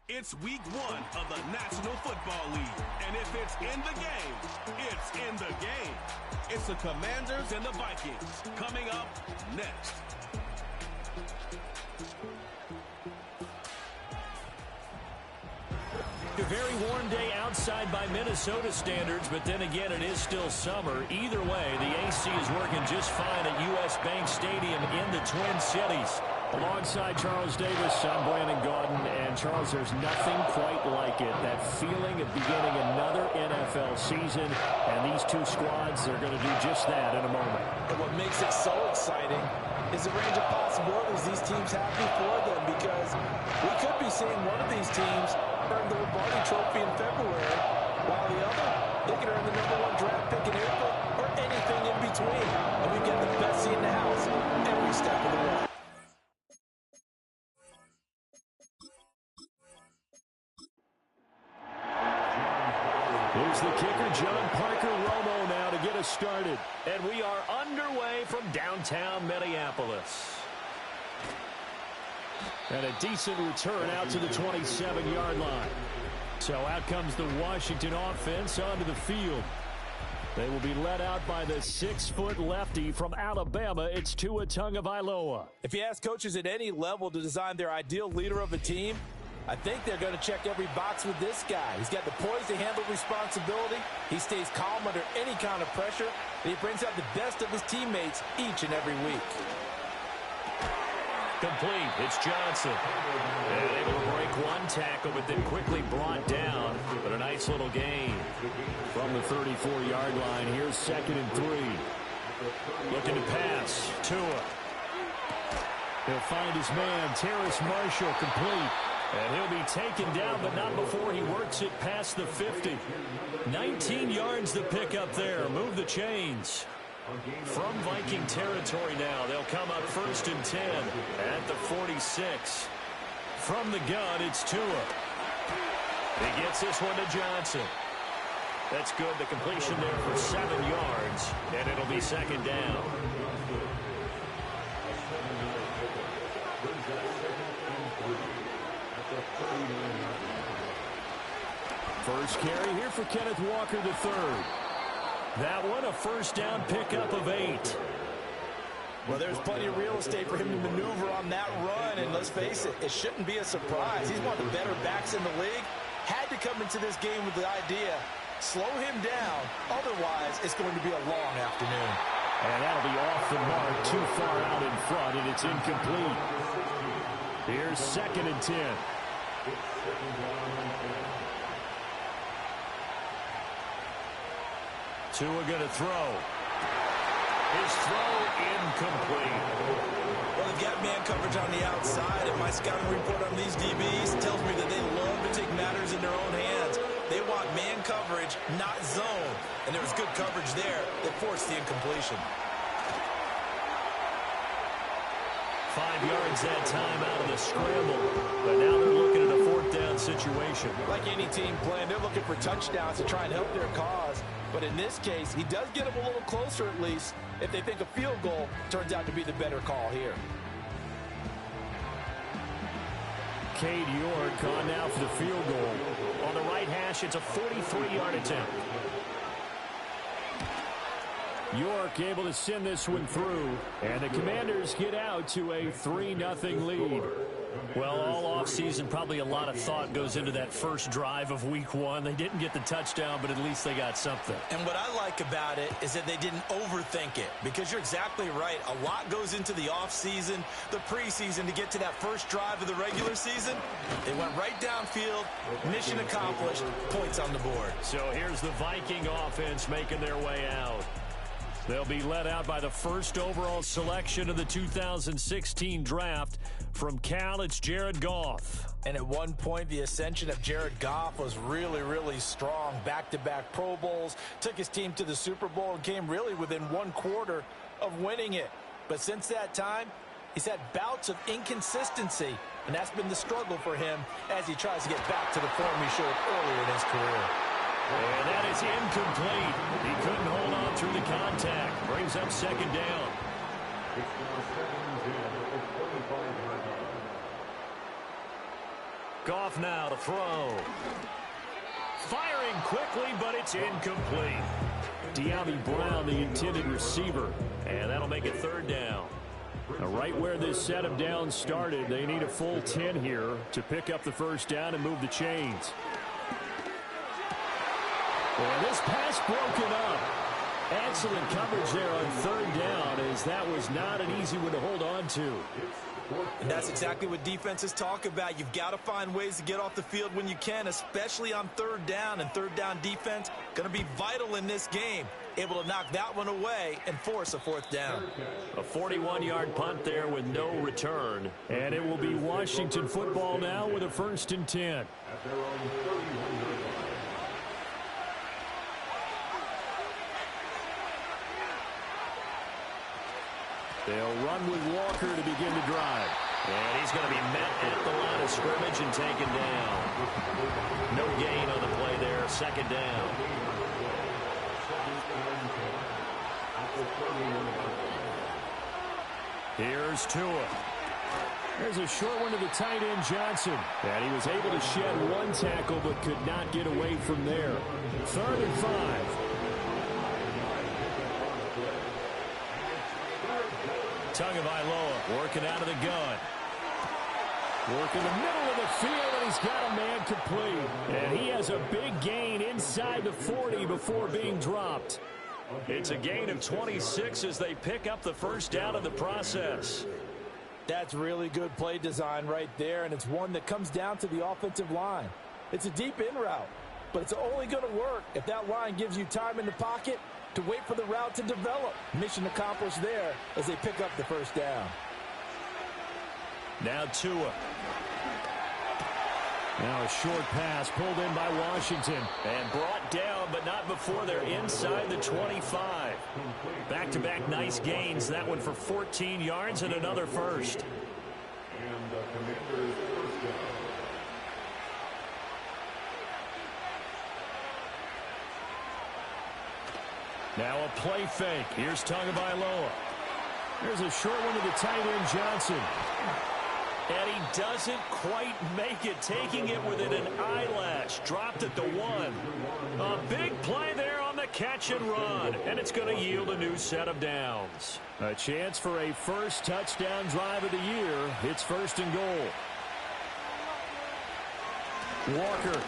It's week 1 of the National Football League. And if it's in the game, it's in the game. It's the Commanders and the Vikings coming up next. A very warm day outside by Minnesota standards, but then again, it is still summer. Either way, the AC is working just fine at U.S. Bank Stadium in the Twin Cities. Alongside Charles Davis, I'm Brandon Gaudin, and Charles, there's nothing quite like it. That feeling of beginning another NFL season, and these two squads are going to do just that in a moment. And what makes it so exciting is the range of possibilities these teams have before them, because we could be seeing one of these teams earn the Lombardi Trophy in February, while the other, they could earn the #1 draft pick in April, or anything in between. And we get the best seat in the house every step of the way. Here's the kicker, John Parker Romo, now to get us started. And we are underway from downtown Minneapolis. And a decent return out to the 27-yard line. So out comes the Washington offense onto the field. They will be led out by the 6-foot lefty from Alabama. It's Tua Tagovailoa. If you ask coaches at any level to design their ideal leader of a team, I think they're going to check every box with this guy. He's got the poise to handle responsibility. He stays calm under any kind of pressure. And he brings out the best of his teammates each and every week. Complete. It's Johnson. And able to break one tackle, but then quickly brought down. But a nice little gain from the 34-yard line. Here's 2nd and 3. Looking to pass. Tua. He'll find his man, Terrace Marshall, complete. And he'll be taken down, but not before he works it past the 50. 19 yards to pick up there. Move the chains. From Viking territory now, they'll come up 1st and 10 at the 46. From the gun, it's Tua. He gets this one to Johnson. That's good. The completion there for 7 yards, and it'll be 2nd down. First carry here for Kenneth Walker III. That one, a 1st down pickup of 8. Well, there's plenty of real estate for him to maneuver on that run, and let's face it, it shouldn't be a surprise. He's one of the better backs in the league. Had to come into this game with the idea, slow him down, otherwise it's going to be a long afternoon. And that'll be off the mark, too far out in front, and it's incomplete. Here's 2nd and 10. Tua going to throw. His throw incomplete. Well, they've got man coverage on the outside, and my scouting report on these DBs tells me that they love to take matters in their own hands. They want man coverage, not zone. And there was good coverage there that forced the incompletion. 5 yards that time out of the scramble. But now they're looking at a 4th down situation. Like any team playing, they're looking for touchdowns to try and help their cause. But in this case, he does get them a little closer at least if they think a field goal turns out to be the better call here. Cade York on now for the field goal. On the right hash, it's a 43-yard attempt. York able to send this one through, and the Commanders get out to a 3-0 lead. Well, all offseason, probably a lot of thought goes into that first drive of week 1. They didn't get the touchdown, but at least they got something. And what I like about it is that they didn't overthink it, because you're exactly right. A lot goes into the offseason, the preseason, to get to that first drive of the regular season. They went right downfield, mission accomplished, points on the board. So here's the Viking offense making their way out. They'll be led out by the 1st overall selection of the 2016 draft. From Cal, it's Jared Goff. And at one point, the ascension of Jared Goff was really, really strong. Back-to-back Pro Bowls, took his team to the Super Bowl, and came really within 1 quarter of winning it. But since that time, he's had bouts of inconsistency, and that's been the struggle for him as he tries to get back to the form he showed earlier in his career. And that is incomplete. He couldn't hold on through the contact. Brings up 2nd down. Goff now to throw. Firing quickly, but it's incomplete. De'Ami Brown, the intended receiver. And that'll make it third down. Now, right where this set of downs started, they need a full 10 here to pick up the first down and move the chains. And this pass broken up. Excellent coverage there on third down, as that was not an easy one to hold on to. And that's exactly what defenses talk about. You've got to find ways to get off the field when you can, especially on third down. And third down defense going to be vital in this game. Able to knock that one away and force a fourth down. A 41-yard punt there with no return. And it will be Washington football now with a 1st and 10. They'll run with Walker to begin the drive. And he's going to be met at the line of scrimmage and taken down. No gain on the play there. 2nd down. Here's Tua. There's a short one to the tight end, Johnson. And he was able to shed one tackle but could not get away from there. 3rd and 5. Tagovailoa working out of the gun. Working the middle of the field, and he's got a man complete. And he has a big gain inside the 40 before being dropped. It's a gain of 26 as they pick up the first down in the process. That's really good play design right there, and it's one that comes down to the offensive line. It's a deep in route, but it's only going to work if that line gives you time in the pocket to wait for the route to develop. Mission accomplished there as they pick up the first down. Now Tua. Now a short pass pulled in by Washington. And brought down, but not before they're inside the 25. Back-to-back nice gains. That one for 14 yards and another first. Now a play fake. Here's Tagovailoa. There's a short one to the tight end, Johnson. And he doesn't quite make it, taking it within an eyelash. Dropped at the 1. A big play there on the catch and run. And it's going to yield a new set of downs. A chance for a first touchdown drive of the year. It's 1st and goal. Walker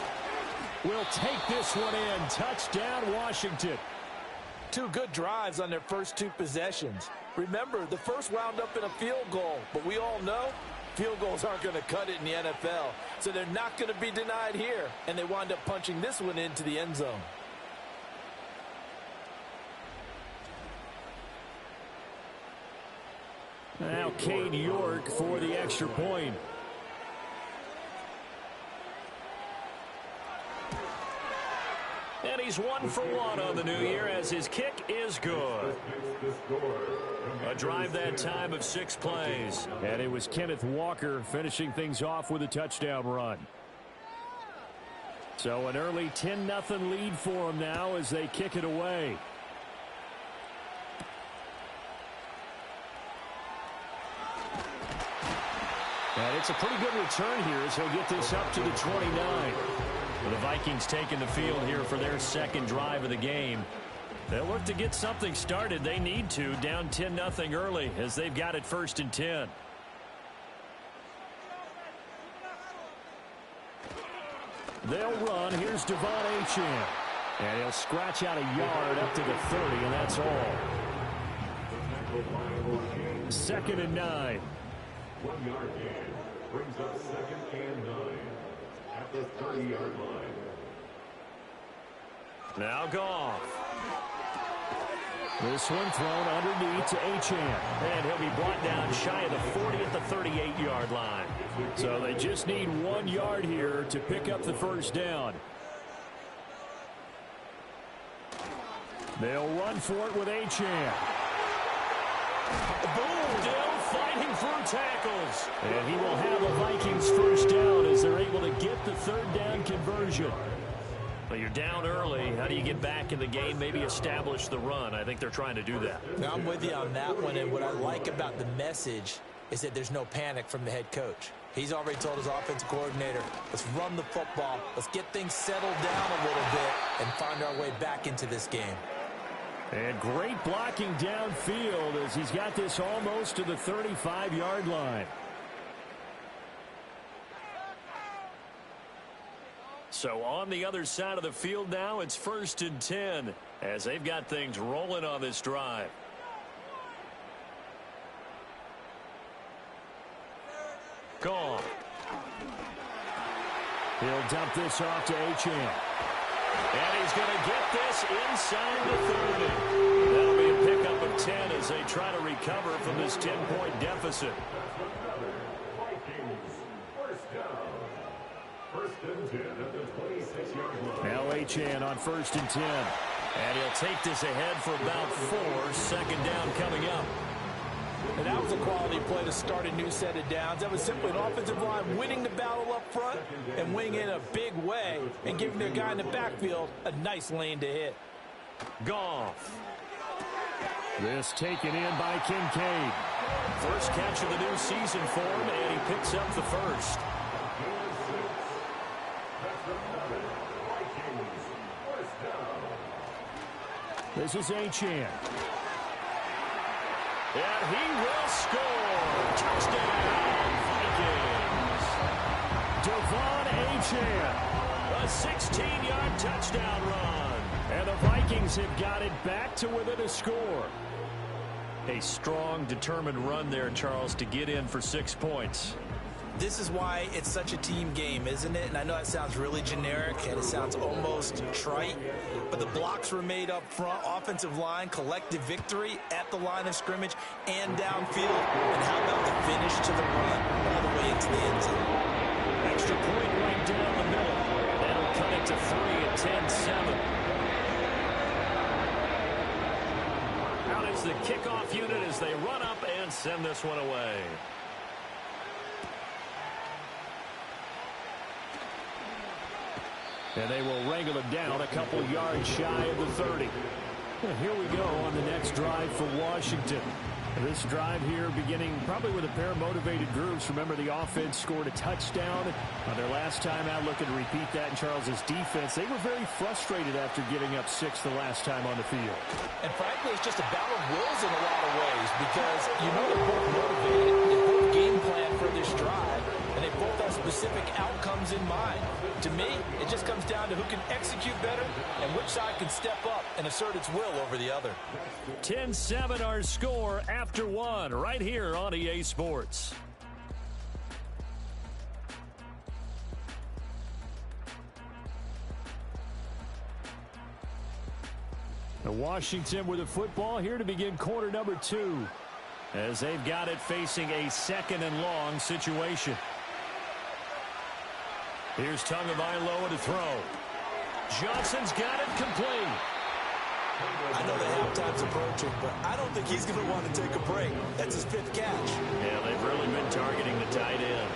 will take this one in. Touchdown, Washington. 2 good drives on their first 2 possessions. Remember, the first wound up in a field goal, but we all know field goals aren't going to cut it in the NFL, so they're not going to be denied here, and they wind up punching this one into the end zone. Now Cade York for the extra point. And he's 1 for 1 on the new year as his kick is good. A drive that time of 6 plays. And it was Kenneth Walker finishing things off with a touchdown run. So an early 10-0 lead for them now as they kick it away. And it's a pretty good return here as he'll get this up to the 29. The Vikings taking the field here for their 2nd drive of the game. They'll look to get something started. They need to, down 10-0 early as they've got it 1st and 10. They'll run. Here's Devon Achane. And he'll scratch out a yard up to the 30, and that's all. 2nd and 9. 1 yard gain brings up 2nd and 9 at the 30-yard line. Now Goff. This one thrown underneath to Achane. And he'll be brought down shy of the 40 at the 38-yard line. So they just need 1 yard here to pick up the first down. They'll run for it with Achane. Boom! Still fighting through tackles. And he will have a Vikings first down as they're able to get the 3rd down conversion. Well, you're down early. How do you get back in the game, maybe establish the run? I think they're trying to do that. Now I'm with you on that one, and what I like about the message is that there's no panic from the head coach. He's already told his offensive coordinator, let's run the football, let's get things settled down a little bit and find our way back into this game. And great blocking downfield as he's got this almost to the 35-yard line. So on the other side of the field now, it's 1st and 10 as they've got things rolling on this drive. Gone. He'll dump this off to Achane. And he's going to get this inside the 30. That'll be a pickup of 10 as they try to recover from this 10-point deficit. Vikings, first down. 1st and 10 at the 26-yard line. Now Achane on 1st and 10. And he'll take this ahead for about 4. 2nd down coming up. And that was a quality play to start a new set of downs. That was simply an offensive line winning the battle up front and winning in a big way and giving their guy in the backfield a nice lane to hit. Goff. This taken in by Kincaid. First catch of the new season for him, and he picks up the first. This is Achane. And he will score. Touchdown, Vikings. Devon Achane. A 16-yard touchdown run. And the Vikings have got it back to within a score. A strong, determined run there, Charles, to get in for 6 points. This is why it's such a team game, isn't it? And I know that sounds really generic and it sounds almost trite, but the blocks were made up front, offensive line, collective victory at the line of scrimmage and downfield. And how about the finish to the run all the way into the end zone? Extra point right down the middle. That'll cut it to 3 at 10-7. Out is the kickoff unit as they run up and send this one away. And they will wrangle it down a couple yards shy of the 30. And here we go on the next drive for Washington. This drive here beginning probably with a pair of motivated groups. Remember, the offense scored a touchdown on their last time out. Looking to repeat that in Charles's defense. They were very frustrated after giving up 6 the last time on the field. And frankly, it's just a battle of wills in a lot of ways because you know they're both motivated. They both game plan for this drive, and they both have specific outcomes in mind. To me, it just comes down to who can execute better and which side can step up and assert its will over the other. 10-7 our score after 1 right here on EA Sports. Washington with the football here to begin quarter number 2 as they've got it facing a 2nd and long situation. Here's Tagovailoa to throw. Johnson's got it complete. I know the halftime's approaching, but I don't think he's going to want to take a break. That's his 5th catch. Yeah, they've really been targeting the tight end.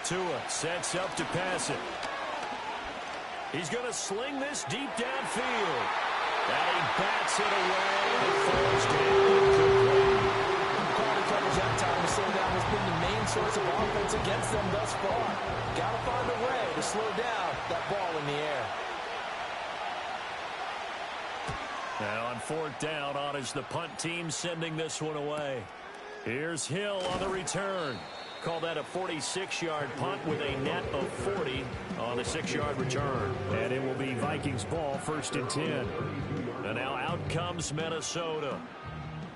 Tua sets up to pass it. He's going to sling this deep downfield. And he bats it away and falls down. Quality coverage that time to slow down has been the main source of offense against them thus far. Got to find a way to slow down that ball in the air. Now on 4th down, on is the punt team sending this one away. Here's Hill on the return. Call that a 46-yard punt with a net of 40 on the 6-yard return. And it will be Vikings ball, 1st and 10. And now out comes Minnesota.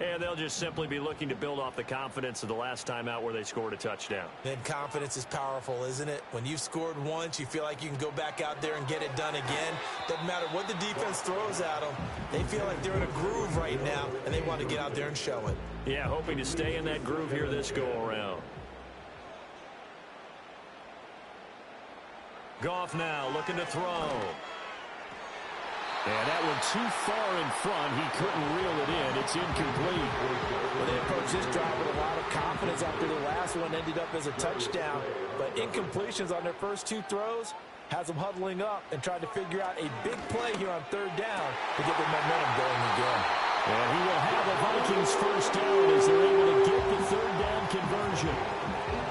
And they'll just simply be looking to build off the confidence of the last time out where they scored a touchdown. Then confidence is powerful, isn't it? When you've scored once, you feel like you can go back out there and get it done again. Doesn't matter what the defense throws at them. They feel like they're in a groove right now, and they want to get out there and show it. Yeah, hoping to stay in that groove here this go-around. Goff now looking to throw. And that one too far in front. He couldn't reel it in. It's incomplete. Well, they approached this drive with a lot of confidence after their last one ended up as a touchdown. But incompletions on their first 2 throws has them huddling up and trying to figure out a big play here on 3rd down to get the momentum going again. And he will have a Vikings nice first down as they're able to get the third down conversion.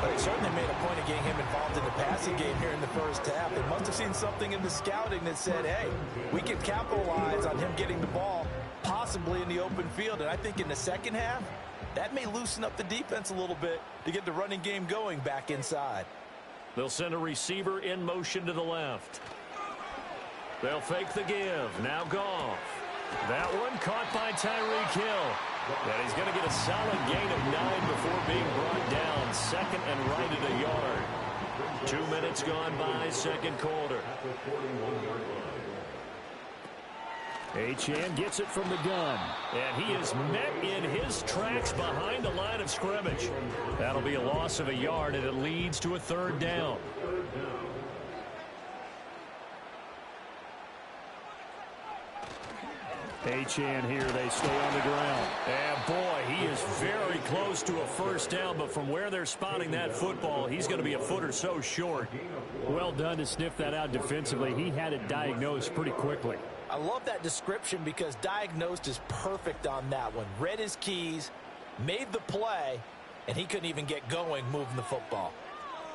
But they certainly made a point of getting him involved in the passing game here in the first half. They must have seen something in the scouting that said, hey, we can capitalize on him getting the ball possibly in the open field. And I think in the second half, that may loosen up the defense a little bit to get the running game going back inside. They'll send a receiver in motion to the left. They'll fake the give. Now Goff. That one caught by Tyreek Hill. And he's going to get a solid gain of 9 before being brought down. Second and right at a yard. 2 minutes gone by, second quarter. Achane gets it from the gun. And he is met in his tracks behind the line of scrimmage. That'll be a loss of a yard, and it leads to a third down. Achane here, they stay on the ground. And boy, he is very close to a first down, but from where they're spotting that football, he's going to be a foot or so short. Well done to sniff that out defensively. He had it diagnosed pretty quickly. I love that description because diagnosed is perfect on that one. Read his keys, made the play, and he couldn't even get going moving the football.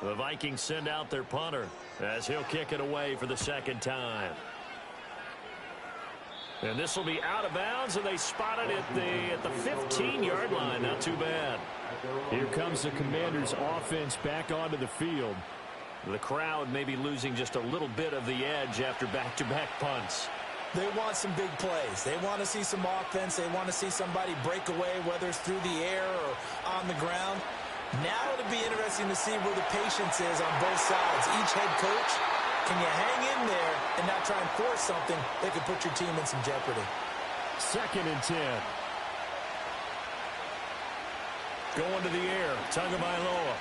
The Vikings send out their punter as he'll kick it away for the second time. And this will be out of bounds, and they spot it at the 15-yard line. Not too bad. Here comes the Commanders' offense back onto the field. The crowd may be losing just a little bit of the edge after back-to-back punts. They want some big plays. They want to see some offense. They want to see somebody break away, whether it's through the air or on the ground. Now it'll be interesting to see where the patience is on both sides. Each head coach, can you hang in there and not try and force something that could put your team in some jeopardy? Second and 10. Going to the air. Tagovailoa.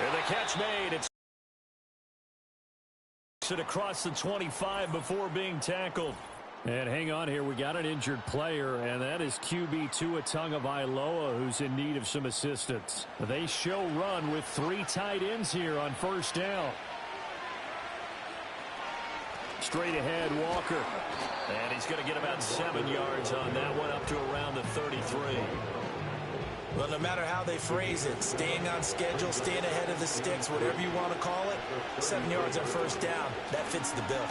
And the catch made. It's it across the 25 before being tackled. And hang on here, we got an injured player, and that is QB Tua Tagovailoa, who's in need of some assistance. They show run with 3 tight ends here on first down. Straight ahead, Walker. And he's going to get about 7 yards on that one, up to around the 33. Well, no matter how they phrase it, staying on schedule, staying ahead of the sticks, whatever you want to call it, 7 yards on first down, that fits the bill.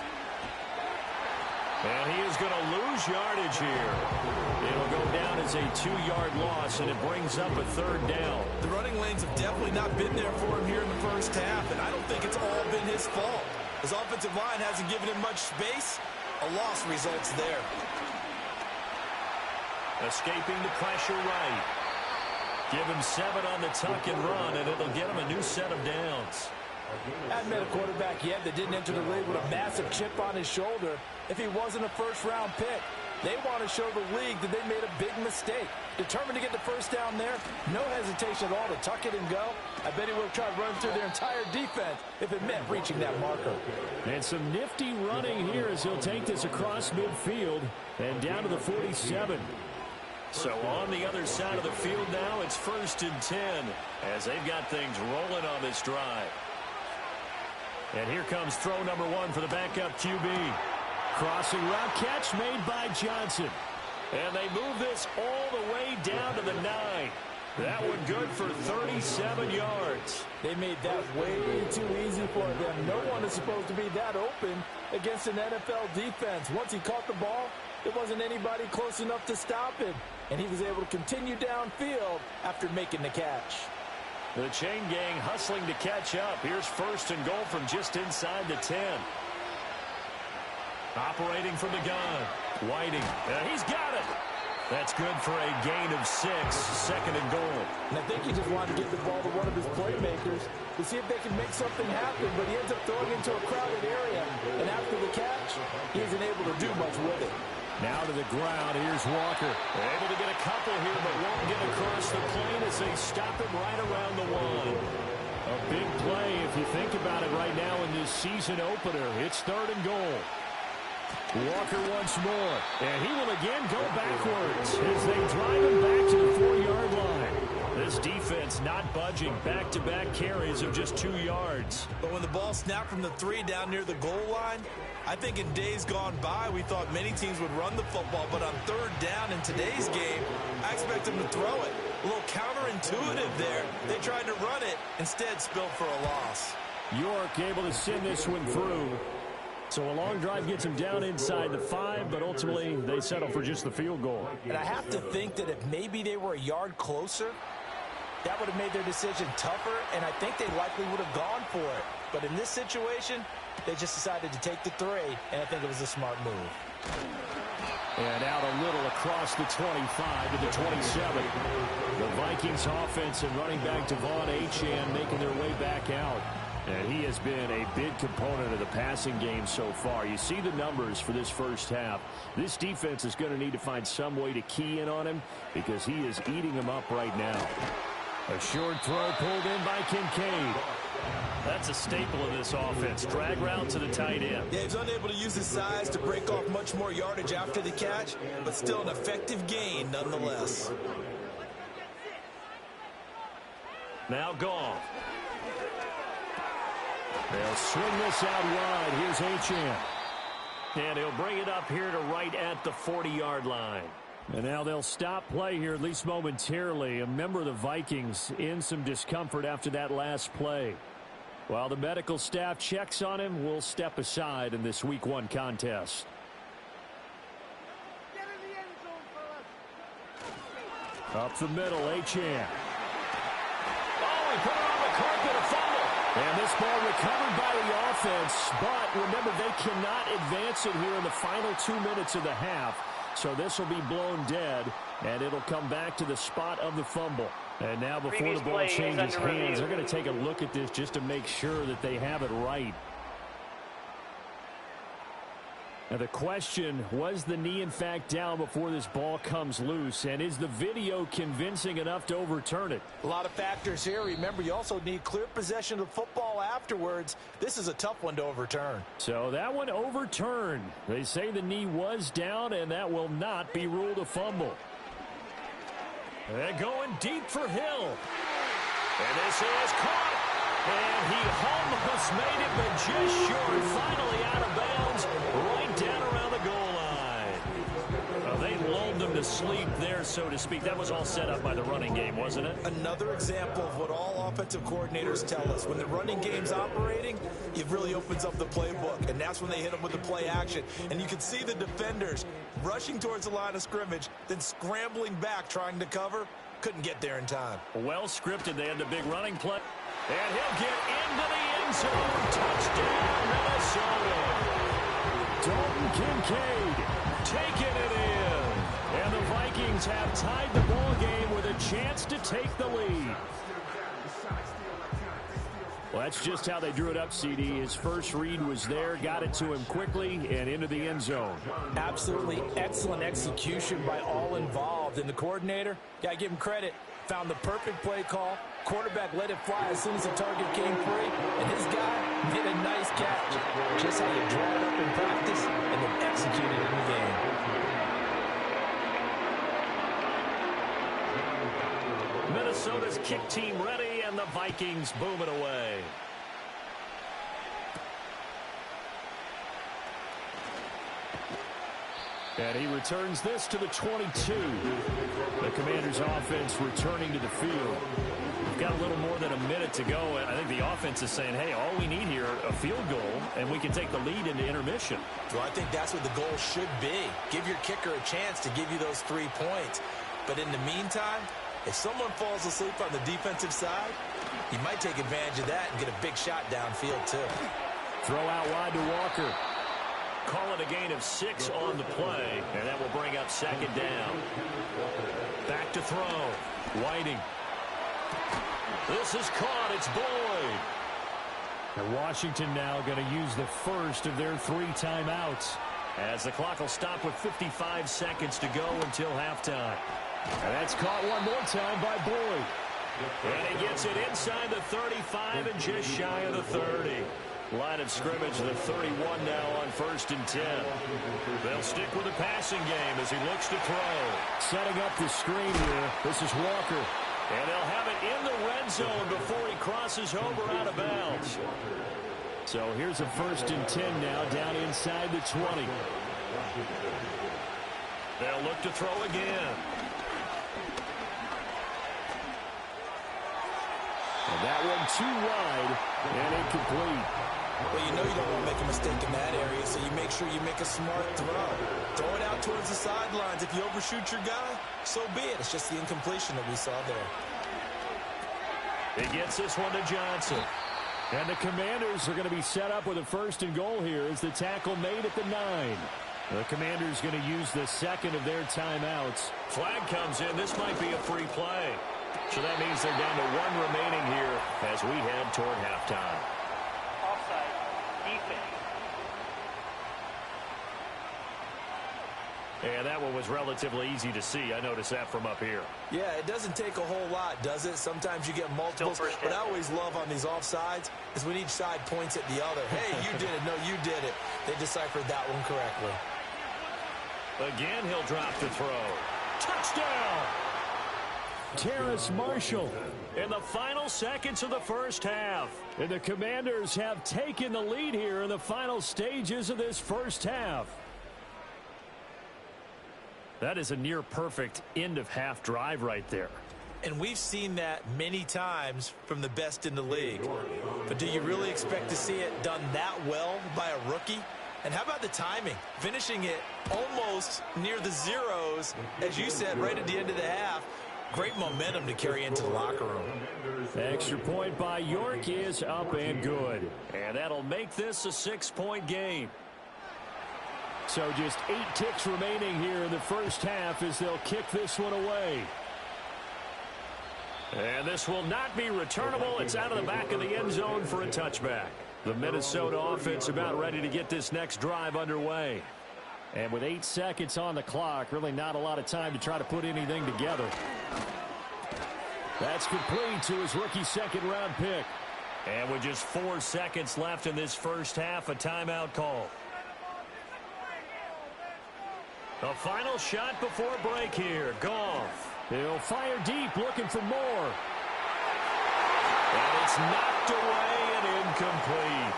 And he is going to lose yardage here. It'll go down as a 2-yard loss, and it brings up a third down. The running lanes have definitely not been there for him here in the first half, and I don't think it's all been his fault. His offensive line hasn't given him much space. A loss results there. Escaping the pressure right. Give him 7 on the tuck and run, and it'll get him a new set of downs. Hadn't met a quarterback yet that didn't enter the league with a massive chip on his shoulder if he wasn't a first-round pick. They want to show the league that they made a big mistake. Determined to get the first down there, no hesitation at all to tuck it and go. I bet he would have tried running through their entire defense if it meant reaching that marker. And some nifty running here as he'll take this across midfield and down to the 47. So on the other side of the field now, it's 1st and 10 as they've got things rolling on this drive. And here comes throw number 1 for the backup QB. Crossing route catch made by Johnson. And they move this all the way down to the 9. That one good for 37 yards. They made that way too easy for them. No one is supposed to be that open against an NFL defense. Once he caught the ball, there wasn't anybody close enough to stop him. And he was able to continue downfield after making the catch. The chain gang hustling to catch up. Here's 1st and goal from just inside the 10. Operating from the gun. Whiting. He's got it. That's good for a gain of 6. 2nd and goal. And I think he just wanted to get the ball to one of his playmakers to see if they can make something happen, but he ends up throwing into a crowded area. And after the catch, he isn't able to do much with it. Now to the ground. Here's Walker. Able to get a couple here, but won't get across the plane as they stop him right around the 1. A big play if you think about it right now in this season opener. It's 3rd and goal. Walker once more. And he will again go backwards as they drive him back to the 4-yard line. This defense not budging. Back-to-back carries of just 2 yards. But when the ball snapped from the 3 down near the goal line, I think in days gone by, we thought many teams would run the football, but on third down in today's game, I expect them to throw it. A little counterintuitive there. They tried to run it, instead spilled for a loss. York able to send this one through. So a long drive gets them down inside the 5, but ultimately they settle for just the field goal. And I have to think that if maybe they were a yard closer, that would have made their decision tougher, and I think they likely would have gone for it. But in this situation, they just decided to take the 3, and I think it was a smart move. And out a little across the 25 to the 27. The Vikings offense and running back Devon Achane making their way back out. And he has been a big component of the passing game so far. You see the numbers for this first half. This defense is going to need to find some way to key in on him because he is eating them up right now. A short throw pulled in by Kincaid. That's a staple of this offense. Drag route to the tight end. Yeah, he's unable to use his size to break off much more yardage after the catch, but still an effective gain nonetheless. Now Goff. They'll swing this out wide. Here's Achane. And he'll bring it up here to right at the 40-yard line. And now they'll stop play here, at least momentarily. A member of the Vikings in some discomfort after that last play. While the medical staff checks on him, we'll step aside in this Week 1 contest. Up the middle, Achane. Oh, he put it on the carpet, a fumble. And this ball recovered by the offense, but remember, they cannot advance it here in the final 2 minutes of the half. So this will be blown dead, and it'll come back to the spot of the fumble. And now before the ball changes hands, they're going to take a look at this just to make sure that they have it right. Now the question, was the knee in fact down before this ball comes loose? And is the video convincing enough to overturn it? A lot of factors here. Remember, you also need clear possession of the football afterwards. This is a tough one to overturn. So that one overturned. They say the knee was down, and that will not be ruled a fumble. They're going deep for Hill. And this is caught. And he almost made it, but just short. Finally out of bounds, right down around the goal line. They lulled them to sleep there, so to speak. That was all set up by the running game, wasn't it? Another example of what all offensive coordinators tell us. When the running game's operating, it really opens up the playbook, and that's when they hit them with the play action. And you can see the defenders rushing towards the line of scrimmage, then scrambling back, trying to cover. Couldn't get there in time. Well scripted. They had the big running play. And he'll get into the end zone. Touchdown, Minnesota. Dalton Kincaid taking it in. And the Vikings have tied the ball game with a chance to take the lead. Well, that's just how they drew it up, CD. His first read was there, got it to him quickly, and into the end zone. Absolutely excellent execution by all involved. And the coordinator, got to give him credit, found the perfect play call. Quarterback let it fly as soon as the target came free, and his guy did a nice catch. Just how you draw it up in practice and then execute it in the game. Minnesota's kick team ready, and the Vikings boom it away. And he returns this to the 22. The Commanders' offense returning to the field. We've got a little more than a minute to go. I think the offense is saying, hey, all we need here, a field goal, and we can take the lead into intermission. Well, I think that's what the goal should be. Give your kicker a chance to give you those 3 points. But in the meantime, if someone falls asleep on the defensive side, you might take advantage of that and get a big shot downfield, too. Throw out wide to Walker. Call it a gain of 6 on the play, and that will bring up second down. Back to throw. Whiting. This is caught. It's Boyd. And Washington now going to use the first of their 3 timeouts, as the clock will stop with 55 seconds to go until halftime. And that's caught one more time by Boyd. And he gets it inside the 35 and just shy of the 30. Line of scrimmage, the 31 now on 1st and 10. They'll stick with the passing game as he looks to throw. Setting up the screen here. This is Walker. And they'll have it in the red zone before he crosses over out of bounds. So here's a 1st and 10 now down inside the 20. They'll look to throw again. And that one too wide and incomplete. Well, you know you don't want to make a mistake in that area, so you make sure you make a smart throw. Throw it out towards the sidelines. If you overshoot your guy, so be it. It's just the incompletion that we saw there. He gets this one to Johnson. And the Commanders are going to be set up with a 1st and goal here as the tackle made at the 9. The Commanders going to use the second of their timeouts. Flag comes in. This might be a free play. So that means they're down to 1 remaining here as we head toward halftime. Offside. Defense. And that one was relatively easy to see. I noticed that from up here. Yeah, it doesn't take a whole lot, does it? Sometimes you get multiples. But I always love on these offsides is when each side points at the other. Hey, you did it. No, you did it. They deciphered that one correctly. Again, he'll drop the throw. Touchdown! Terrace Marshall in the final seconds of the first half. And the Commanders have taken the lead here in the final stages of this first half. That is a near-perfect end-of-half drive right there. And we've seen that many times from the best in the league. But do you really expect to see it done that well by a rookie? And how about the timing? Finishing it almost near the zeros, as you said, right at the end of the half. Great momentum to carry into the locker room. The extra point by York is up and good. And that'll make this a 6-point game. So just 8 ticks remaining here in the first half as they'll kick this one away. And this will not be returnable. It's out of the back of the end zone for a touchback. The Minnesota offense about ready to get this next drive underway. And with 8 seconds on the clock, really not a lot of time to try to put anything together. That's complete to his rookie 2nd-round pick. And with just 4 seconds left in this first half, a timeout call. The final shot before break here. Goff. He'll fire deep, looking for more. And it's knocked away and incomplete.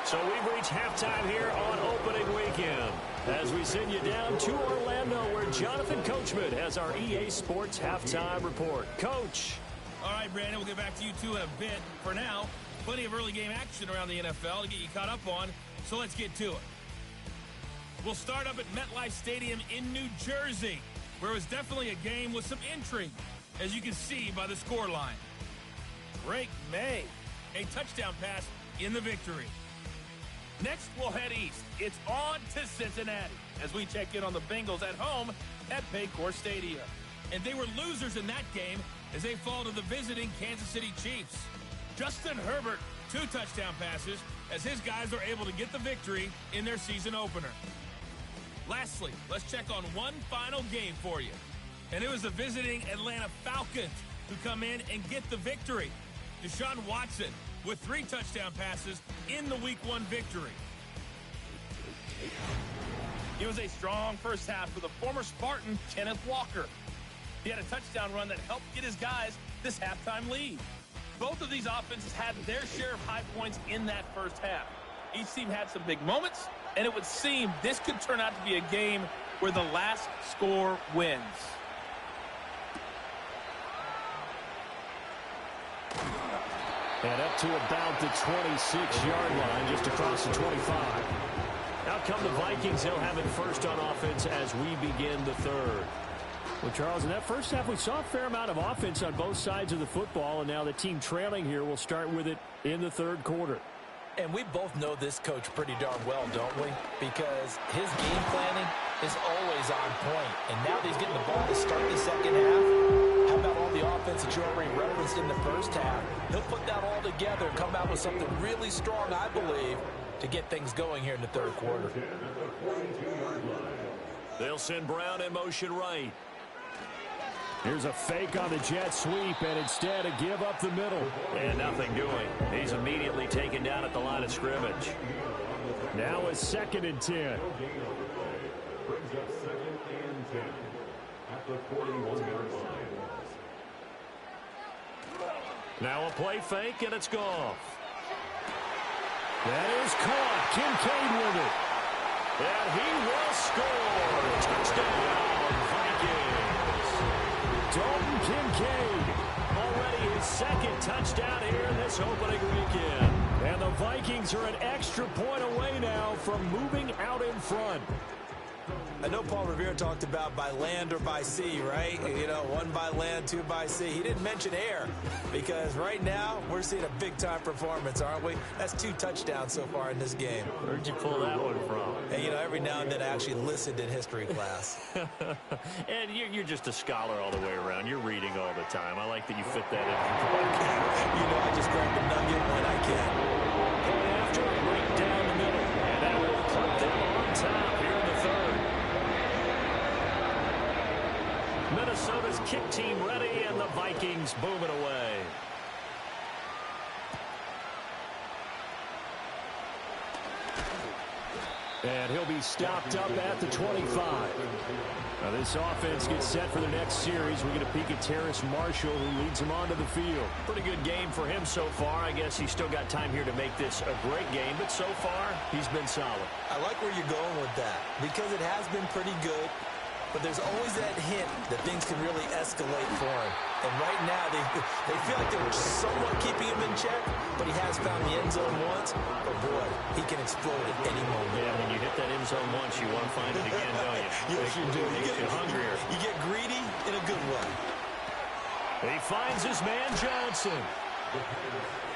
So we've reached halftime here on opening weekend as we send you down to Orlando where Jonathan Coachman has our EA Sports halftime report. Coach. All right, Brandon, we'll get back to you two in a bit. For now, plenty of early game action around the NFL to get you caught up on, so let's get to it. We'll start up at MetLife Stadium in New Jersey, where it was definitely a game with some intrigue, as you can see by the scoreline. Drake May, a touchdown pass in the victory. Next, we'll head east. It's on to Cincinnati as we check in on the Bengals at home at Paycor Stadium. And they were losers in that game as they fall to the visiting Kansas City Chiefs. Justin Herbert, 2 touchdown passes as his guys are able to get the victory in their season opener. Lastly, let's check on one final game for you. And it was the visiting Atlanta Falcons who come in and get the victory. Deshaun Watson with 3 touchdown passes in the Week 1 victory. It was a strong first half for the former Spartan, Kenneth Walker. He had a touchdown run that helped get his guys this halftime lead. Both of these offenses had their share of high points in that first half. Each team had some big moments, and it would seem this could turn out to be a game where the last score wins. And up to about the 26-yard line, just across the 25. Out come the Vikings. They'll have it first on offense as we begin the third. Well, Charles, in that first half, we saw a fair amount of offense on both sides of the football, and now the team trailing here will start with it in the third quarter. And we both know this coach pretty darn well, don't we? Because his game planning is always on point. And now that he's getting the ball to start the second half, how about all the offense that you already referenced in the first half? He'll put that all together and come out with something really strong, I believe, to get things going here in the third quarter. They'll send Brown in motion right. Here's a fake on the jet sweep, and instead a give up the middle. And nothing doing. He's immediately taken down at the line of scrimmage. Now a 2nd and 10. Brings up 2nd and 10 at the 41-yard line. Now a play fake, and it's Goff. That is caught. Kincaid with it. And he will score. Touchdown, Vikings. Dalton Kincaid. Already his second touchdown here in this opening weekend. And the Vikings are an extra point away now from moving out in front. I know Paul Revere talked about by land or by sea, right? You know, one by land, two by sea. He didn't mention air because right now we're seeing a big-time performance, aren't we? That's 2 touchdowns so far in this game. Where'd you pull that one from? And, you know, every now and then I actually listened in history class. And you're just a scholar all the way around. You're reading all the time. I like that you fit that in. You know, I just grab the nugget when I can. And after, right down the middle. And that will put them on top here in the third. Minnesota's kick team ready, and the Vikings booming away. And he'll be stopped up at the 25. Now this offense gets set for the next series. We get a peek at Terrace Marshall, who leads him onto the field. Pretty good game for him so far. I guess he's still got time here to make this a great game, but so far, he's been solid. I like where you're going with that because it has been pretty good. But there's always that hint that things can really escalate for him. And right now, they feel like they're somewhat keeping him in check, but he has found the end zone once. But, boy, he can explode at any moment. Yeah, when you hit that end zone once, you want to find it again, don't you? Yes, you do. You get hungrier. You get greedy in a good way. He finds his man Johnson.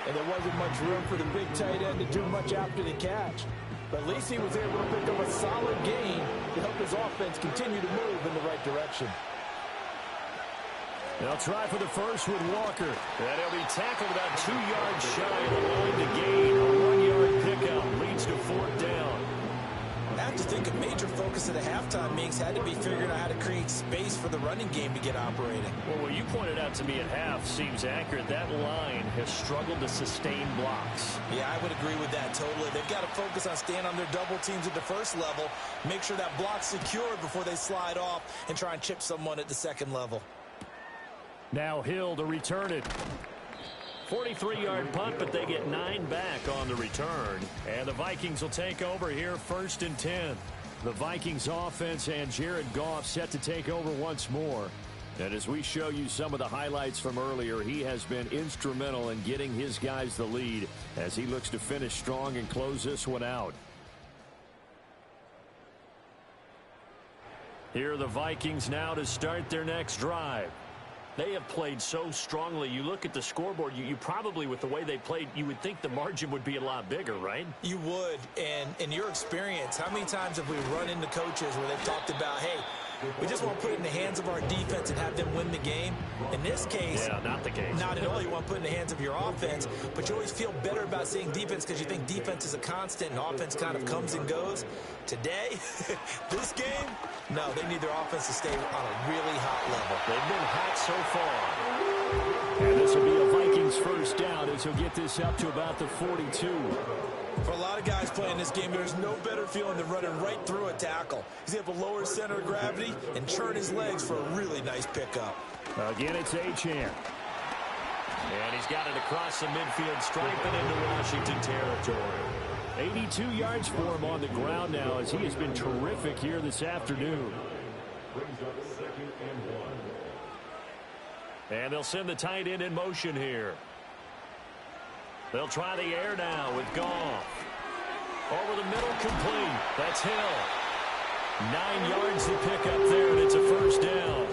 And there wasn't much room for the big tight end to do much after the catch. But at least he was able to pick up a solid gain to help his offense continue to move in the right direction. They'll try for the first with Walker. And he'll be tackled about 2 yards shy of the line to gain. A 1-yard pickup leads to 4th down. I have to think a major focus of the halftime meetings had to be figuring out how to create space for the running game to get operating. Well, what you pointed out to me at half seems accurate. That line has struggled to sustain blocks. Yeah, I would agree with that totally. They've got to focus on staying on their double teams at the first level, make sure that block's secured before they slide off and try and chip someone at the second level. Now Hill to return it. 43-yard punt, but they get 9 back on the return. And the Vikings will take over here 1st and 10. The Vikings offense and Jared Goff set to take over once more. And as we show you some of the highlights from earlier, he has been instrumental in getting his guys the lead as he looks to finish strong and close this one out. Here are the Vikings now to start their next drive. They have played so strongly. You look at the scoreboard, you probably, with the way they played, you would think the margin would be a lot bigger, right? You would. And in your experience, how many times have we run into coaches where they've talked about, hey, we just want to put it in the hands of our defense and have them win the game? In this case, yeah, not the case. Not at all. You want to put it in the hands of your offense, but you always feel better about seeing defense because you think defense is a constant and offense kind of comes and goes. Today, this game, no, they need their offense to stay on a really hot level. They've been hot so far. And this will be a Vikings first down as he'll get this up to about the 42. For a lot of guys playing this game, there's no better feeling than running right through a tackle. He's able to lower his center of gravity and churn his legs for a really nice pickup. Again, it's Achane. And he's got it across the midfield, striping into Washington territory. 82 yards for him on the ground now as he has been terrific here this afternoon. Brings up 2nd and 1. And they'll send the tight end in motion here. They'll try the air now with Goff. Over the middle, complete. That's Hill. 9 yards to pick up there, and it's a first down.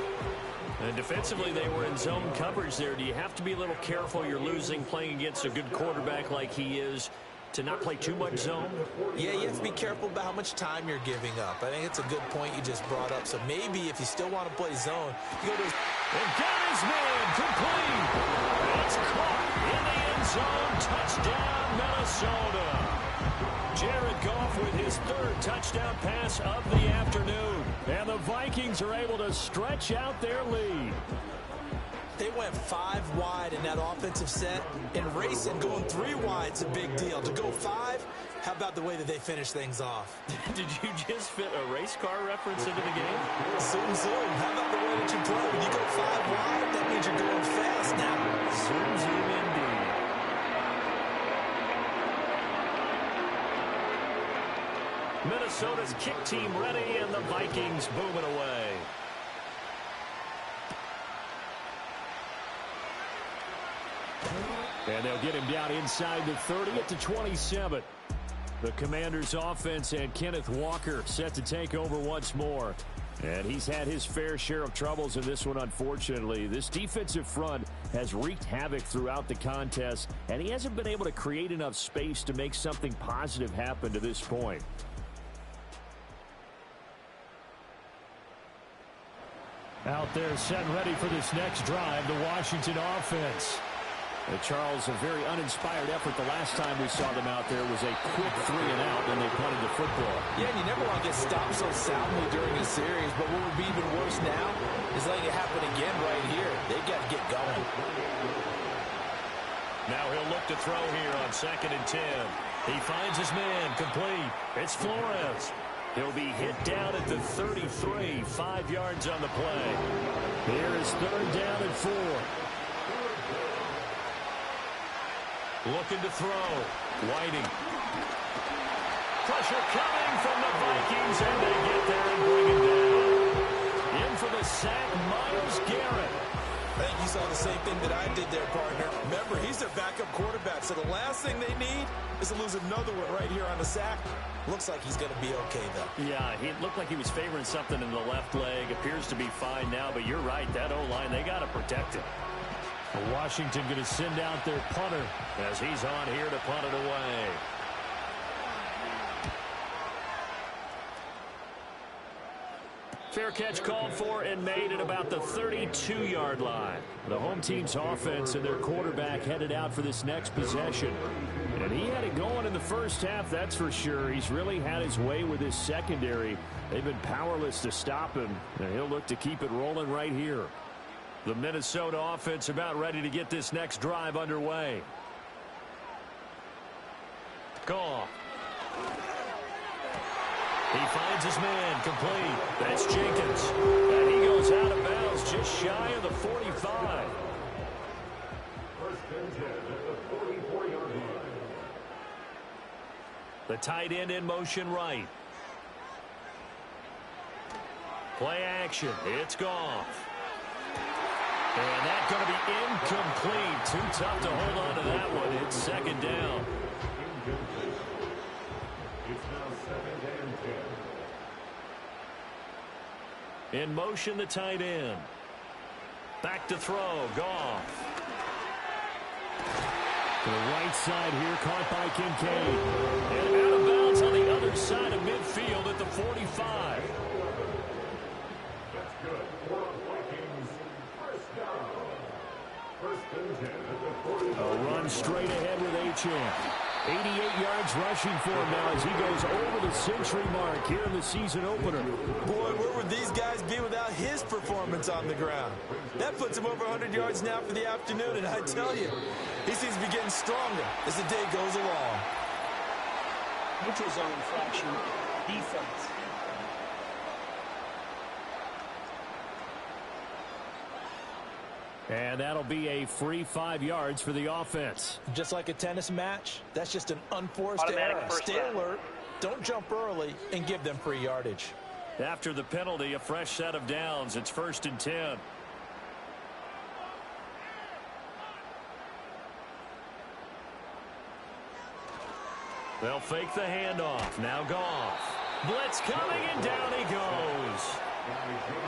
And defensively, they were in zone coverage there. Do you have to be a little careful? You're losing playing against a good quarterback like he is to not play too much zone? Yeah, you have to be careful about how much time you're giving up. I think it's a good point you just brought up. So maybe if you still want to play zone, you go to his... And got his man complete. It's caught in the end zone. Touchdown, Minnesota. Jared Goff with his 3rd touchdown pass of the afternoon. And the Vikings are able to stretch out their lead. They went 5 wide in that offensive set. And racing, going 3 wide is a big deal. To go 5, how about the way that they finish things off? Did you just fit a race car reference into the game? Zoom, zoom. How about the way that you play? When you go 5 wide, that means you're going fast now. Zoom, zoom indeed. Minnesota's kick team ready, and the Vikings booming away. And they'll get him down inside the 30 at the 27. The Commanders' offense and Kenneth Walker set to take over once more. And he's had his fair share of troubles in this one, unfortunately. This defensive front has wreaked havoc throughout the contest, and he hasn't been able to create enough space to make something positive happen to this point. Out there set and ready for this next drive, the Washington offense. Charles, a very uninspired effort the last time we saw them out there was a quick 3 and out, and they punted the football. Yeah, and you never want to get stopped so soundly during a series, but what would be even worse now is letting it happen again right here. They got to get going. Now he'll look to throw here on 2nd and 10. He finds his man, complete. It's Flores. He'll be hit down at the 33, 5 yards on the play. Here is 3rd down and 4. Looking to throw. Whiting. Pressure coming from the Vikings, and they get there and bring it down. In for the sack, Myles Garrett. I think you saw the same thing that I did there, partner. Remember, he's their backup quarterback, so the last thing they need is to lose another one right here on the sack. Looks like he's going to be okay, though. Yeah, he looked like he was favoring something in the left leg. Appears to be fine now, but you're right. That O-line, they got to protect him. Washington going to send out their punter as he's on here to punt it away. Fair catch called for and made at about the 32-yard line. The home team's offense and their quarterback headed out for this next possession. And he had it going in the first half, that's for sure. He's really had his way with his secondary. They've been powerless to stop him, and he'll look to keep it rolling right here. The Minnesota offense about ready to get this next drive underway. Goff. He finds his man, complete. That's Jenkins. And he goes out of bounds just shy of the 45. 1st and 10 at the 44-yard line. The tight end in motion right. Play action. It's Goff. And that's going to be incomplete. Too tough to hold on to that one. It's 2nd down. It's now 2nd and 10. In motion, the tight end. Back to throw. Goff. To the right side here, caught by Kincaid. And out of bounds on the other side of midfield at the 45. That's good. For Vikings, 1st down. 1st and 10 at the 45. A run straight ahead with Achane. 88 yards rushing for him now as he goes over the century mark here in the season opener. Boy, where would these guys be without his performance on the ground? That puts him over 100 yards now for the afternoon, and I tell you, he seems to be getting stronger as the day goes along. Neutral zone infraction, defense. And that'll be a free 5 yards for the offense. Just like a tennis match, that's just an unforced Automatic error. first Stay down. alert, don't jump early, and give them free yardage. After the penalty, a fresh set of downs. It's 1st and 10. They'll fake the handoff. Now Goff. Blitz coming, and down he goes.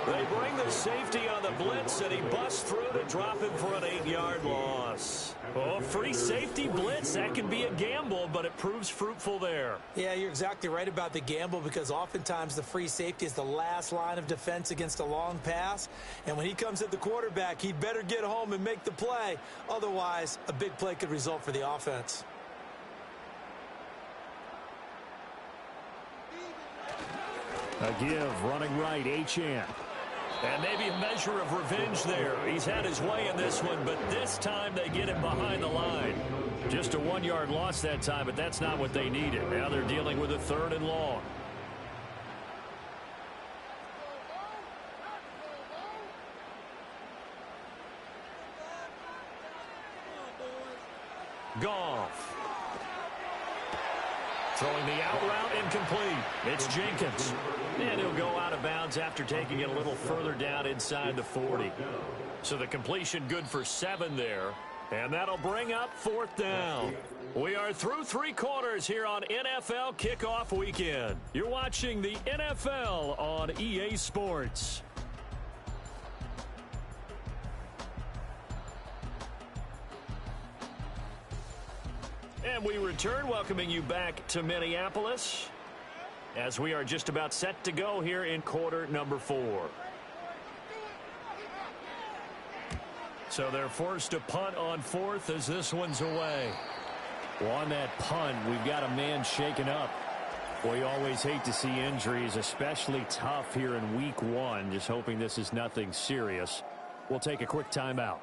They bring the safety on the blitz, and he busts through to drop him for an 8-yard loss. Oh, free safety blitz. That can be a gamble, but it proves fruitful there. Yeah, you're exactly right about the gamble because oftentimes the free safety is the last line of defense against a long pass. And when he comes at the quarterback, he'd better get home and make the play. Otherwise, a big play could result for the offense. A give, running right, Achane. And maybe a measure of revenge there. He's had his way in this one, but this time they get him behind the line. Just a 1-yard loss that time, but that's not what they needed. Now they're dealing with a 3rd and long. Goff. Throwing the out route and incomplete. It's Jenkins. And he'll go out of bounds after taking it a little further down inside the 40. So the completion good for 7 there. And that'll bring up 4th down. We are through 3 quarters here on NFL Kickoff Weekend. You're watching the NFL on EA Sports. And we return, welcoming you back to Minneapolis as we are just about set to go here in quarter number 4. So they're forced to punt on 4th as this one's away. Well, on that punt, we've got a man shaken up. Well, you always hate to see injuries, especially tough here in week 1. Just hoping this is nothing serious. We'll take a quick timeout.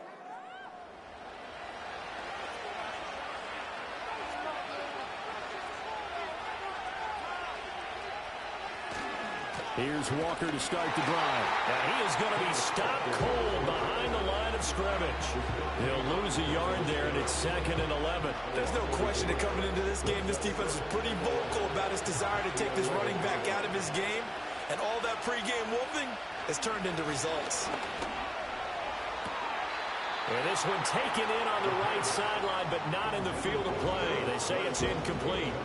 Here's Walker to start the drive. And he is going to be stopped cold behind the line of scrimmage. He'll lose a yard there, and it's 2nd and 11. There's no question that coming into this game, this defense is pretty vocal about its desire to take this running back out of his game. And all that pregame whooping has turned into results. And this one taken in on the right sideline, but not in the field of play. They say it's incomplete.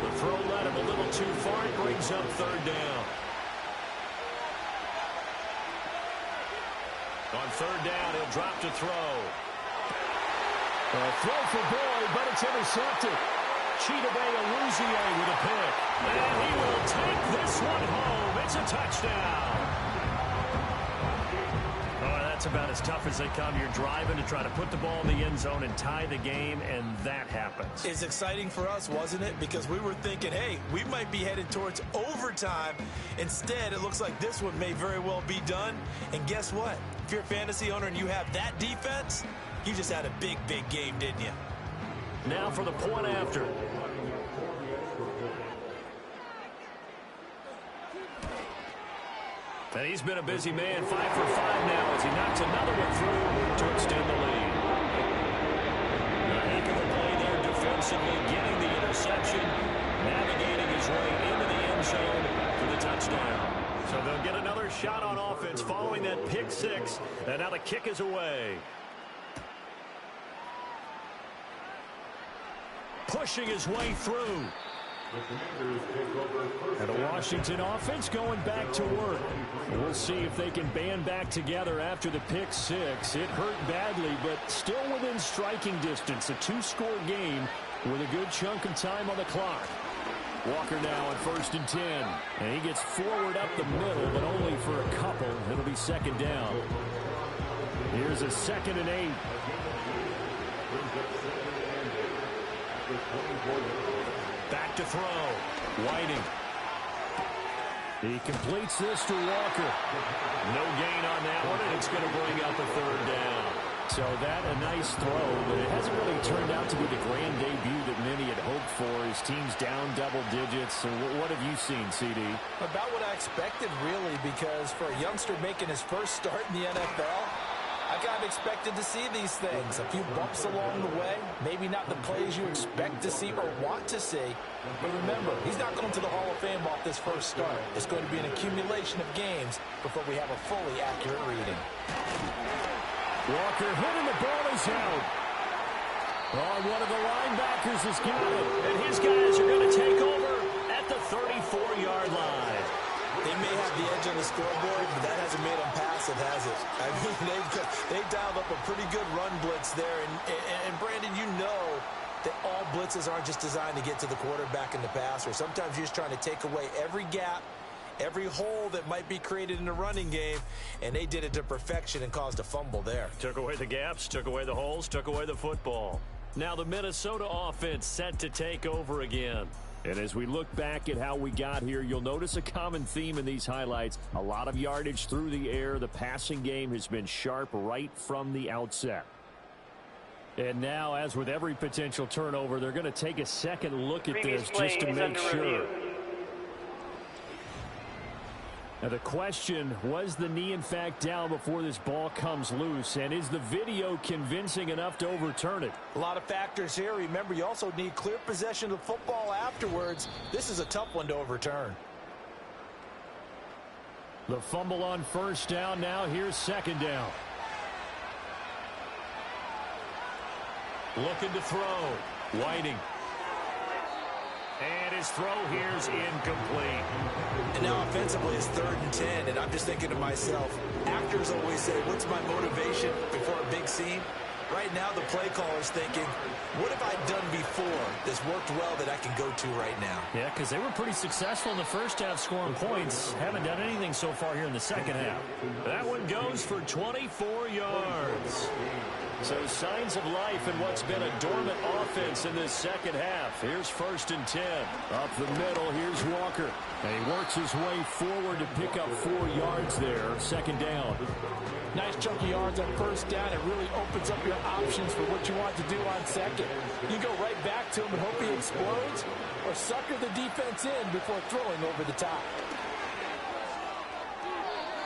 The throw led him a little too far. It brings up 3rd down. On 3rd down, he'll drop to throw. A throw for Boyd, but it's intercepted. Chidobe Awuzie with a pick. And he will take this one home. It's a touchdown. That's about as tough as they come. You're driving to try to put the ball in the end zone and tie the game, and that happens. It's exciting for us, wasn't it? Because we were thinking, hey, we might be headed towards overtime. Instead, it looks like this one may very well be done. And guess what? If you're a fantasy owner and you have that defense, you just had a big, big game, didn't you? Now for the point after. And he's been a busy man, 5 for 5 now as he knocks another one through to extend the lead. A heck of a play there defensively, getting the interception, navigating his way into the end zone for the touchdown. So they'll get another shot on offense following that pick 6, and now the kick is away. Pushing his way through. And a Washington offense going back to work. We'll see if they can band back together after the pick 6. It hurt badly, but still within striking distance. A 2-score game with a good chunk of time on the clock. Walker now on 1st and 10. And he gets forward up the middle, but only for a couple. It'll be 2nd down. Here's a 2nd and 8. Back to throw. Whiting. He completes this to Walker. No gain on that one, and it's going to bring up a 3rd down. So that a nice throw, but it hasn't really turned out to be the grand debut that many had hoped for. His team's down double digits. So what have you seen, CD? About what I expected, really, because for a youngster making his first start in the NFL, I kind of expected to see these things. A few bumps along the way. Maybe not the plays you expect to see or want to see. But remember, he's not going to the Hall of Fame off this first start. It's going to be an accumulation of games before we have a fully accurate reading. Walker hitting the ball is out. Oh, one of the linebackers has got it. And his guys are going to take over at the 34-yard line. They may have the edge on the scoreboard, but that hasn't made them passive, has it? I mean, they've dialed up a pretty good run blitz there. And Brandon, you know that all blitzes aren't just designed to get to the quarterback in the passer. Sometimes you're just trying to take away every gap, every hole that might be created in the running game, and they did it to perfection and caused a fumble there. Took away the gaps, took away the holes, took away the football. Now the Minnesota offense set to take over again. And as we look back at how we got here, you'll notice a common theme in these highlights. A lot of yardage through the air. The passing game has been sharp right from the outset. And now, as with every potential turnover, they're going to take a second look at this just to make sure. Now the question, was the knee in fact down before this ball comes loose? And is the video convincing enough to overturn it? A lot of factors here. Remember, you also need clear possession of the football afterwards. This is a tough one to overturn. The fumble on first down. Now here's second down. Looking to throw. Whiting. And his throw here's incomplete. And now offensively it's 3rd and 10, and I'm just thinking to myself, actors always say, what's my motivation before a big scene? Right now the play caller's thinking, what have I done before that's worked well that I can go to right now? Yeah, because they were pretty successful in the first half scoring points. Haven't done anything so far here in the second half. That one goes for 24 yards. So signs of life in what's been a dormant offense in this second half. Here's 1st and 10. Up the middle, here's Walker. And he works his way forward to pick up 4 yards there. Second down. Nice chunky yards on first down. It really opens up your options for what you want to do on second. You go right back to him and hope he explodes, or sucker the defense in before throwing over the top.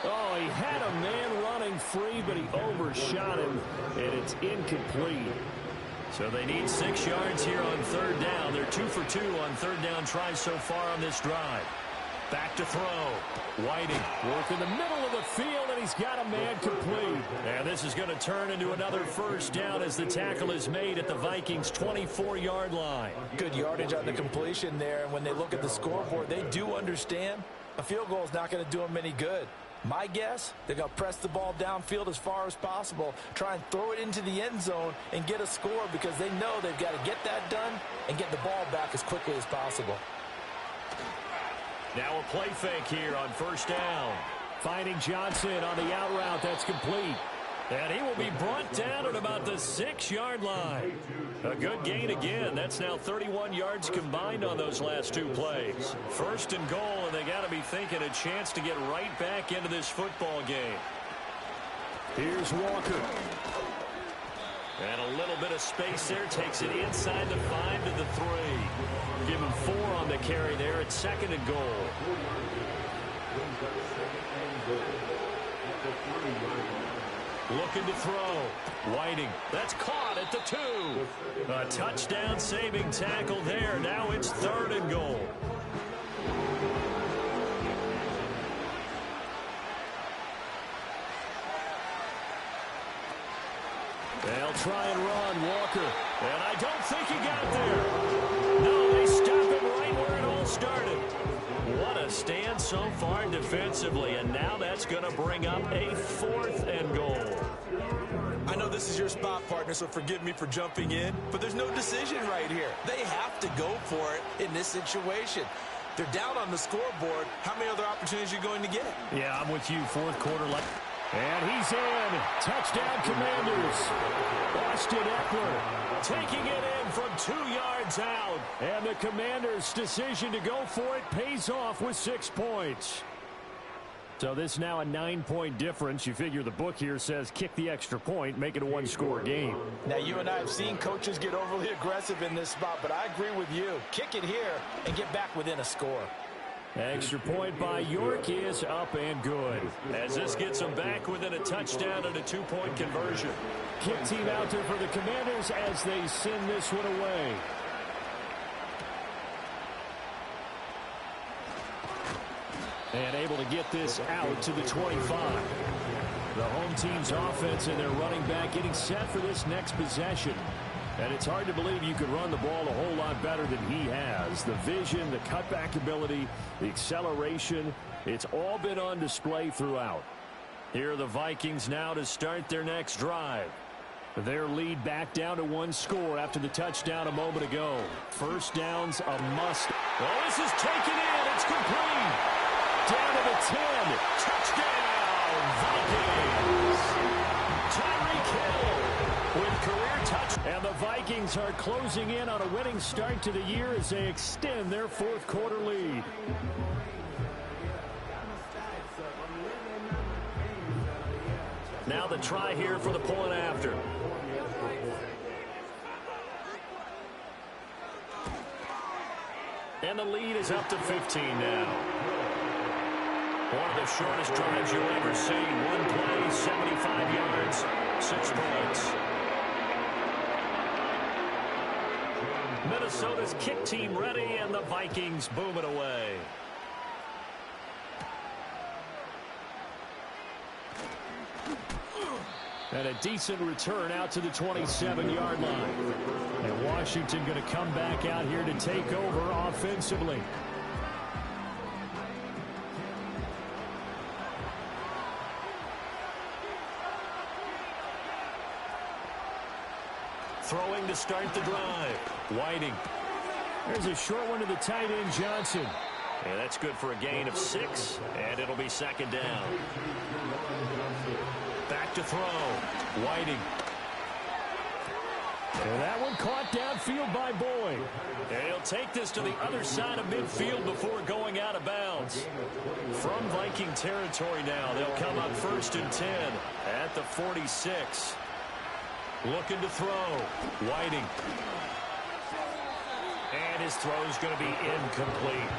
Oh, he had a man running free, but he overshot him, and it's incomplete. So they need 6 yards here on third down. They're 2 for 2 on third down tries so far on this drive. Back to throw. Whiting work in the middle of the field, and he's got a man complete. And this is going to turn into another first down as the tackle is made at the Vikings' 24-yard line. Good yardage on the completion there, and when they look at the scoreboard, they do understand a field goal is not going to do them any good. My guess, they're going to press the ball downfield as far as possible, try and throw it into the end zone and get a score because they know they've got to get that done and get the ball back as quickly as possible. Now a play fake here on first down. Finding Johnson on the out route. That's complete. And he will be brought down at about the 6-yard line. A good gain again. That's now 31 yards combined on those last 2 plays. 1st and goal, and they got to be thinking a chance to get right back into this football game. Here's Walker. And a little bit of space there. Takes it inside the 5 to the 3. Give him 4 on the carry there at 2nd and goal. Looking to throw. Whiting. That's caught at the 2. A touchdown saving tackle there. Now it's 3rd and goal. They'll try and run Walker. And I don't think he got there. No, they stop him right where it all started. What a stand so far defensively, and now that's going to bring up a 4th and goal. I know this is your spot, partner, so forgive me for jumping in, but there's no decision right here. They have to go for it in this situation. They're down on the scoreboard. How many other opportunities are you going to get? Yeah, I'm with you. 4th quarter. And he's in. Touchdown, Commanders. Austin Eckler taking it in from 2 yards out. And the Commanders' decision to go for it pays off with 6 points. So this is now a 9-point difference. You figure the book here says kick the extra point, make it a 1-score game. Now, you and I have seen coaches get overly aggressive in this spot, but I agree with you. Kick it here and get back within a score. Extra point by York is up and good. As this gets them back within a touchdown and a 2-point conversion. Kick team out there for the Commanders as they send this one away. And able to get this out to the 25. The home team's offense and their running back getting set for this next possession. And it's hard to believe you could run the ball a whole lot better than he has. The vision, the cutback ability, the acceleration, it's all been on display throughout. Here are the Vikings now to start their next drive. Their lead back down to 1 score after the touchdown a moment ago. First down's a must. Oh, this is taken in. It's complete. Down to the 10. Touchdown, Vikings. Tyreek Hill with career touch. And the Vikings are closing in on a winning start to the year as they extend their 4th quarter lead. Now the try here for the point after. And the lead is up to 15 now. One of the shortest drives you'll ever see. One play, 75 yards, 6 points. Minnesota's kick team ready, and the Vikings boom it away. And a decent return out to the 27-yard line. And Washington going to come back out here to take over offensively. Throwing to start the drive. Whiting. There's a short one to the tight end, Johnson. And that's good for a gain of 6, and it'll be second down. Back to throw. Whiting. And that one caught downfield by Boyd. And he'll take this to the other side of midfield before going out of bounds. From Viking territory now, they'll come up 1st and 10 at the 46. Looking to throw. Whiting. And his throw's going to be incomplete.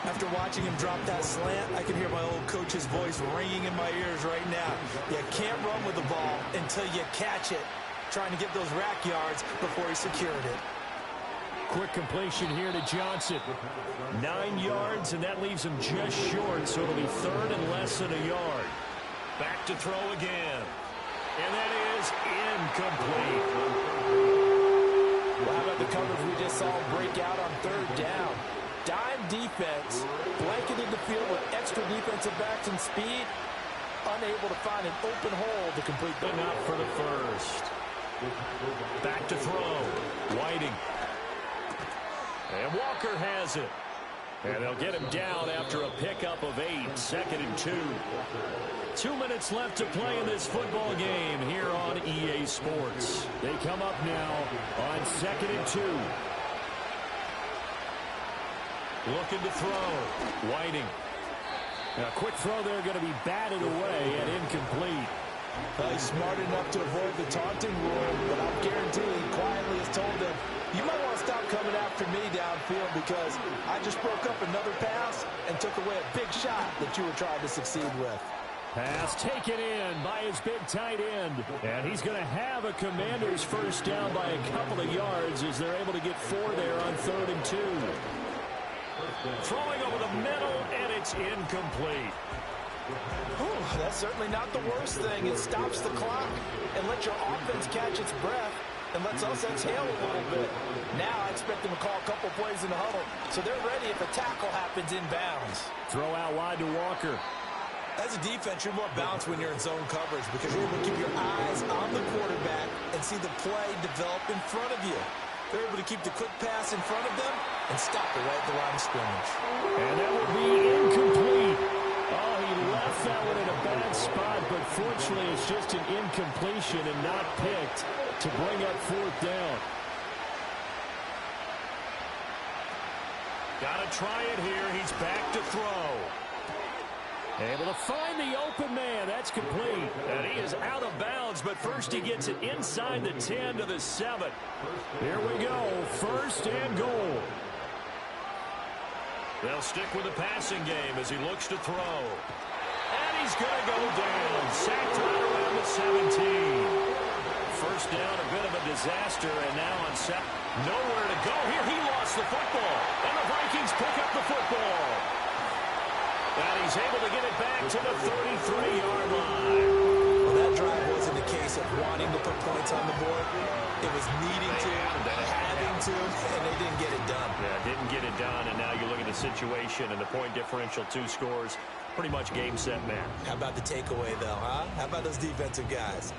After watching him drop that slant, I can hear my old coach's voice ringing in my ears right now. You can't run with the ball until you catch it. Trying to get those rack yards before he secured it. Quick completion here to Johnson. 9 yards, and that leaves him just short, so it'll be 3rd and less than a yard. Back to throw again. And that is incomplete. Well, how about the coverage we just saw break out on 3rd down? Dime defense, blanketed the field with extra defensive backs and speed, unable to find an open hole to complete the up for the first. Back to throw. Whiting. And Walker has it. And they'll get him down after a pickup of 8, 2nd and 2. 2 minutes left to play in this football game here on EA Sports. They come up now on 2nd and 2. Looking to throw. Whiting. Now, a quick throw there going to be batted away and incomplete. He's smart enough to avoid the taunting rule, but I guarantee he quietly has told them, you might want to stop coming after me downfield because I just broke up another pass and took away a big shot that you were trying to succeed with. Pass taken in by his big tight end. And he's going to have a Commanders first down by a couple of yards as they're able to get 4 there on 3rd and 2. Throwing over the middle, and it's incomplete. Ooh, that's certainly not the worst thing. It stops the clock and lets your offense catch its breath and lets us exhale a little bit. Now I expect them to call a couple plays in the huddle so they're ready if a tackle happens inbounds. Throw out wide to Walker. As a defense, you're more balanced when you're in zone coverage because you're able to keep your eyes on the quarterback and see the play develop in front of you. They're able to keep the quick pass in front of them and stop it right at the line of scrimmage. And that will be incomplete. Oh, he left that one in a bad spot, but fortunately it's just an incompletion and not picked to bring up 4th down. Got to try it here. He's back to throw. Able to find the open man. That's complete. And he is out of bounds, but first he gets it inside the 10 to the 7. Here we go. 1st and goal. They'll stick with the passing game as he looks to throw. And he's going to go down. Sacked right around the 17. First down, a bit of a disaster, and now on set. Nowhere to go here. He lost the football. And the Vikings pick up the football. And he's able to get it back to the 33-yard line. Well, that drive wasn't a case of wanting to put points on the board. It was needing to, having to, and they didn't get it done. Yeah, didn't get it done, and now you look at the situation and the point differential, 2 scores, pretty much game, set, match. How about the takeaway, though, huh? How about those defensive guys?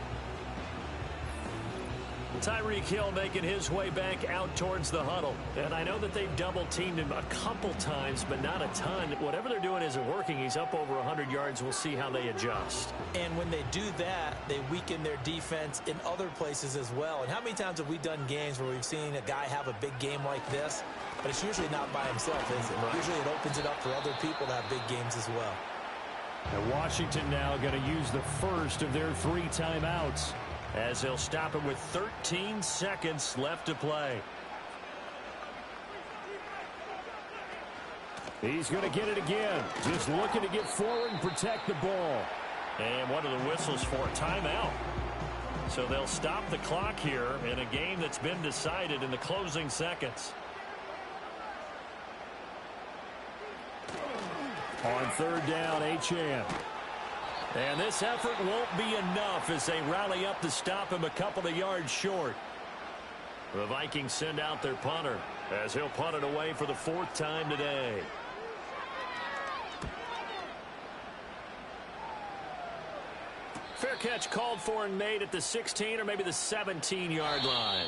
Tyreek Hill making his way back out towards the huddle. And I know that they've double-teamed him a couple times, but not a ton. Whatever they're doing isn't working. He's up over 100 yards. We'll see how they adjust. And when they do that, they weaken their defense in other places as well. And how many times have we done games where we've seen a guy have a big game like this? But it's usually not by himself, is it? Right. Usually it opens it up for other people to have big games as well. And Washington now going to use the first of their 3 timeouts, as they'll stop it with 13 seconds left to play. He's going to get it again. Just looking to get forward and protect the ball. And what are the whistles for? Timeout. So they'll stop the clock here in a game that's been decided in the closing seconds. On third down, Achane. And this effort won't be enough as they rally up to stop him a couple of yards short. The Vikings send out their punter as he'll punt it away for the 4th time today. Fair catch called for and made at the 16 or maybe the 17-yard line.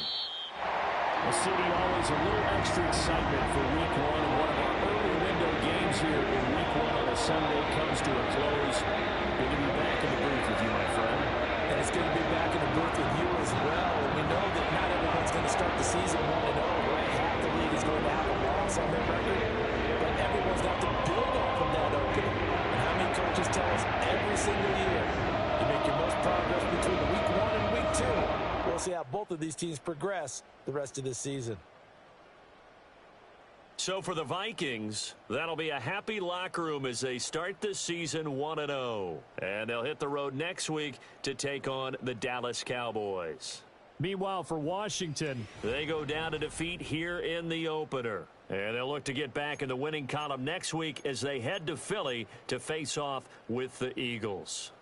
The city always a little extra excitement for week 1. And one of our early window games here in week 1 on a Sunday comes to a close. Good to be back in the booth with you, my friend. And it's good to be back in the booth with you as well. And we know that not everyone's going to start the season 1-0, right? Half the league is going to have a loss on their record. But everyone's got to build off of that opening. And how many coaches tell us every single year, you make your most progress between week 1 and week 2. We'll see how both of these teams progress the rest of this season. So for the Vikings, that'll be a happy locker room as they start this season 1-0. And they'll hit the road next week to take on the Dallas Cowboys. Meanwhile, for Washington, they go down to defeat here in the opener. And they'll look to get back in the winning column next week as they head to Philly to face off with the Eagles.